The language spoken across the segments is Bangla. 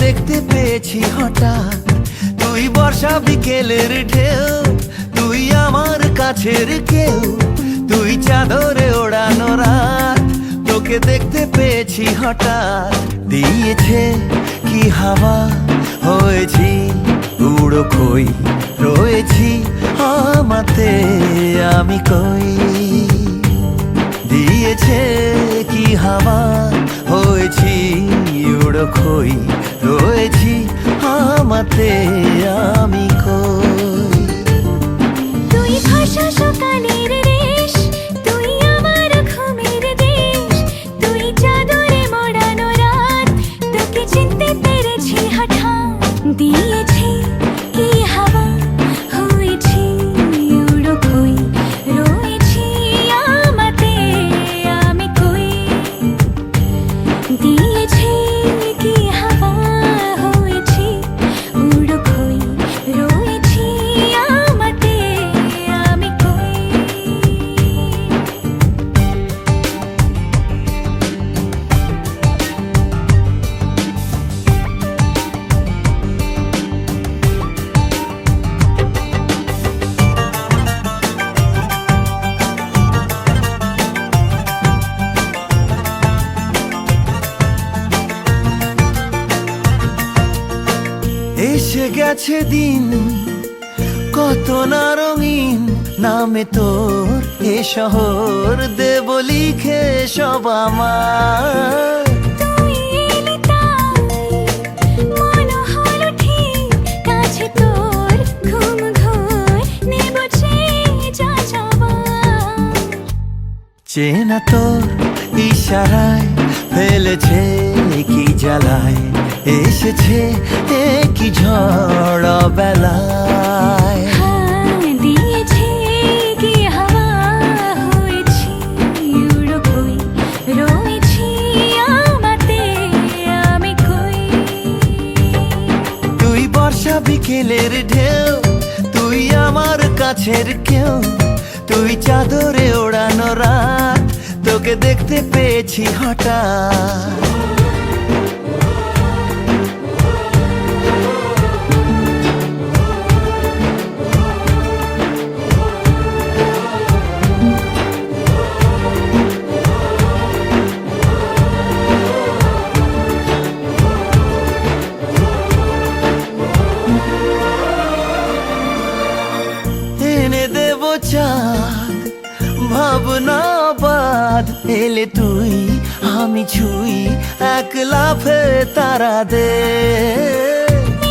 দেখতে পেয়েছি হঠাৎ, তুই বর্ষা বিকেলের ঢেউ, তুই আমার কাছের কেউ, তুই চাদরে ওড়ানো রাত। তোকে দেখতে পেয়েছি হঠাৎ, দিয়েছে কি হাওয়া, হয়েছি উড়ো খই, রয়েছি আমাতে আমি কই। দিয়েছে কি হাওয়া, হয়েছি উড়ো খই, রয়েছি আমাতে আমি কই। তুই ভাষা সকালের রেশ, তুই আমার ঘুমের দেশ, তুই চাদরে মোড়ানো রাত। তোকে চিনতে পেরেছি হঠাৎ, দিয়েছি কি হাওয়া, হয়েছি উড়ো খই, রয়েছি আমাতে আমি কই। দিয়েছি কি হাওয়া, হয়েছি উড়ো খই, রয়েছি আমাতে আমি কই। এসে গেছে দিন কত না রঙিন, নামে তোর এ শহর দেব লিখে সব আমার। তুই এলি তাই মন হলো ঠিক, কাছে তোর ঘুম ঘোর নেব যা যাবার। চেনা তোর ইশারায় ফেলেছে কি জ্বালায়, এসেছে কি ঝড় বেলায়। দিয়েছে কি হাওয়া, হয়েছি উড়ো খই, রয়েছি আমাতে আমি কই। তুই বর্ষা বিকেলের ঢেউ, তুই আমার কাছের কেউ, তুই চাদরে ওড়ানো রাত। তোকে দেখতে পেয়েছি হঠাৎ, এনে দেব চাঁদ ভাবনা বাদ। এলে তুই আমি ছুই, এক লাফে তারা দে।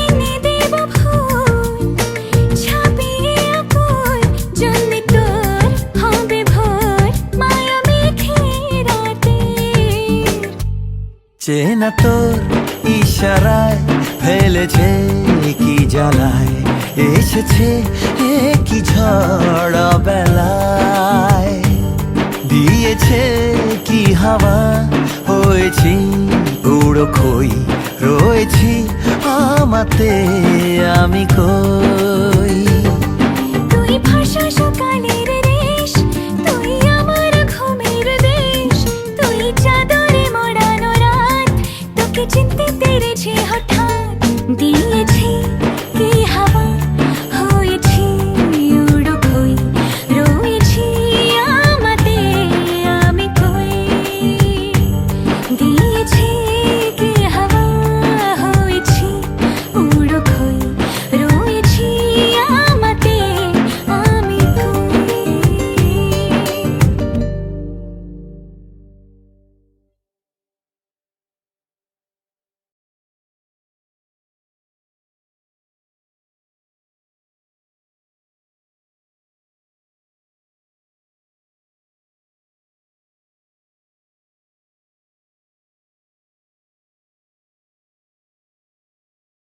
এনে দেব ফুল, ছাপিয়ে আকুল, জলদি তোর হবে ভোর, মায়া মেঘে রাতে। চেনা তোর ইশারায় ফেলেছে কি জ্বালায়, এসেছে কি ঝড় বেলায়। দিয়েছে কি হাওয়া, হয়েছি উড়ো খই, রয়েছি আমাতে আমি কই।